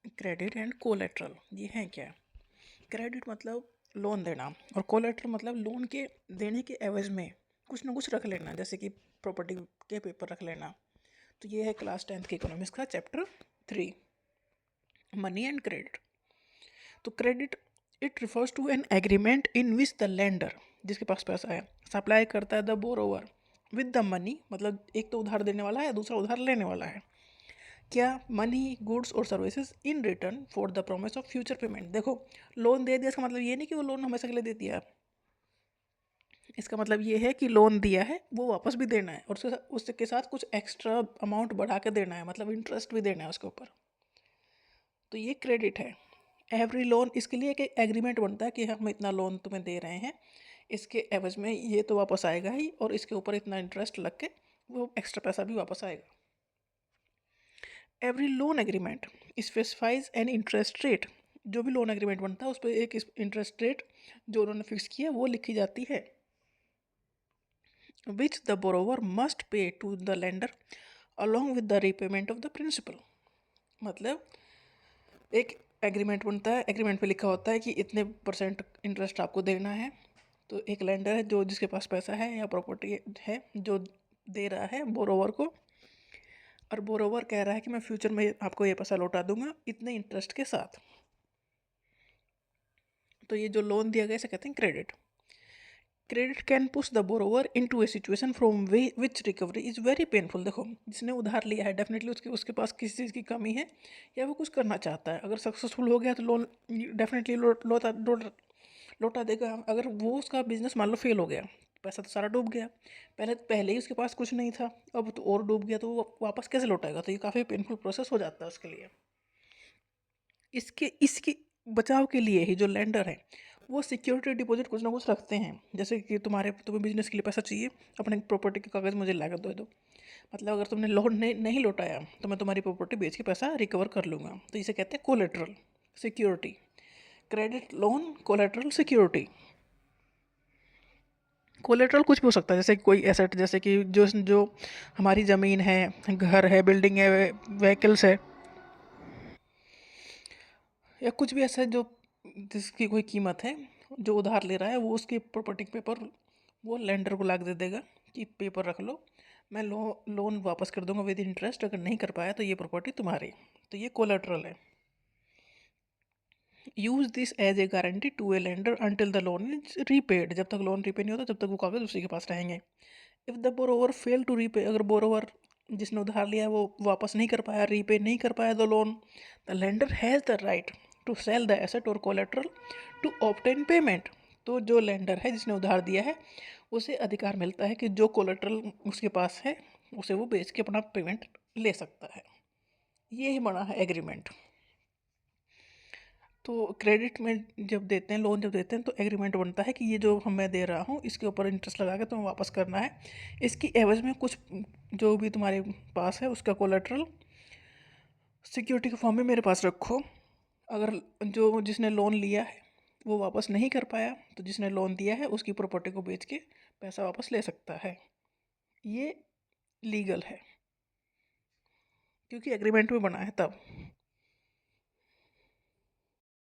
Credit and collateral ये हैं क्या? क्रेडिट मतलब लोन देना और कोलेट्रल मतलब लोन के देने के एवज में कुछ ना कुछ रख लेना, जैसे कि प्रॉपर्टी के पेपर रख लेना। तो ये है क्लास 10th के इकोनॉमिक्स का चैप्टर 3, मनी एंड क्रेडिट। तो credit it refers to an agreement in which the lender, जिसके पास पैसा है, सप्लाई करता है the borrower with the money, मतलब एक तो उधार देने वाला है, दूसरा उधार लेने वाला है, क्या मनी गुड्स और services in return for the promise of future payment. देखो, लोन दे दिया इसका मतलब ये नहीं कि वो लोन हमेशा के लिए दे दिया, इसका मतलब ये है कि लोन दिया है वो वापस भी देना है और उसके साथ कुछ एक्स्ट्रा अमाउंट बढ़ा के देना है, मतलब इंटरेस्ट भी देना है उसके ऊपर। तो ये क्रेडिट है। एवरी लोन, इसके लिए एक एग्रीमेंट बनता है कि हम इतना लोन तुम्हें दे रहे हैं, इसके एवज में ये तो वापस आएगा ही और इसके ऊपर इतना इंटरेस्ट लग के वो एक्स्ट्रा पैसा भी वापस आएगा। Every loan agreement specifies an interest rate, जो भी लोन एग्रीमेंट बनता है उस पर एक इंटरेस्ट रेट जो उन्होंने फिक्स किया है वो लिखी जाती है, which the borrower must pay to the lender along with the repayment of the principal. मतलब एक एग्रीमेंट बनता है, एग्रीमेंट पे लिखा होता है कि इतने परसेंट इंटरेस्ट आपको देना है। तो एक लेंडर है जो जिसके पास पैसा है या प्रॉपर्टी है जो दे रहा है बोरोवर को, और बोरोवर कह रहा है कि मैं फ्यूचर में आपको ये पैसा लौटा दूंगा इतने इंटरेस्ट के साथ। तो ये जो लोन दिया गया इसे कहते हैं credit. Credit can push the borrower into A situation from which recovery is very painful. देखो, जिसने उधार लिया है डेफिनेटली उसके उसके पास किसी चीज़ की कमी है या वो कुछ करना चाहता है। अगर सक्सेसफुल हो गया तो लोन डेफिनेटली लौटा देगा। अगर वो उसका बिजनेस मान लो फेल हो गया, पैसा तो सारा डूब गया, पहले ही उसके पास कुछ नहीं था, अब तो और डूब गया, तो वो वापस कैसे लौटाएगा? तो ये काफ़ी पेनफुल प्रोसेस हो जाता है उसके लिए। इसके इसकी बचाव के लिए ही जो लेंडर है वो सिक्योरिटी डिपॉजिट कुछ ना कुछ रखते हैं, जैसे कि तुम्हें बिजनेस के लिए पैसा चाहिए, अपने प्रॉपर्टी के कागज़ मुझे ला कर दे दो। मतलब अगर तुमने लोन नहीं लौटाया तो मैं तुम्हारी प्रॉपर्टी बेच के पैसा रिकवर कर लूँगा। तो इसे कहते हैं collateral security. Credit, loan, collateral, security. Collateral कुछ भी हो सकता है, जैसे कि कोई एसेट, जैसे कि जो जो हमारी ज़मीन है, घर है, बिल्डिंग है, व्हीकल्स है, या कुछ भी ऐसा है जो जिसकी कोई कीमत है, जो उधार ले रहा है वो उसके प्रॉपर्टी पेपर वो लेंडर को ला के दे देगा कि पेपर रख लो, मैं लोन वापस कर दूंगा विद इंटरेस्ट, अगर नहीं कर पाया तो ये प्रॉपर्टी तुम्हारी। तो ये कोलेट्रल है। Use this as a guarantee to a lender until the loan is repaid, जब तक लोन रीपे नहीं होता जब तक वो कागज उसी के पास रहेंगे। If the borrower fail to repay, अगर बोरोवर जिसने उधार लिया है वो वापस नहीं कर पाया, रीपे नहीं कर पाया the loan, the lender has the right to sell the asset और कोलेट्रल टू ऑब्टेन पेमेंट। तो जो लेंडर है जिसने उधार दिया है उसे अधिकार मिलता है कि जो कोलेट्रल उसके पास है उसे वो बेच के अपना पेमेंट ले सकता है। ये ही बना है एग्रीमेंट। तो क्रेडिट में जब देते हैं, लोन जब देते हैं, तो एग्रीमेंट बनता है कि ये जो मैं दे रहा हूँ इसके ऊपर इंटरेस्ट लगा के तुम्हें वापस करना है, इसकी एवज में कुछ जो भी तुम्हारे पास है उसका कोलेट्रल सिक्योरिटी के फॉर्म में मेरे पास रखो। अगर जो जिसने लोन लिया है वो वापस नहीं कर पाया तो जिसने लोन दिया है उसकी प्रॉपर्टी को बेच के पैसा वापस ले सकता है। ये लीगल है क्योंकि एग्रीमेंट में बना है तब।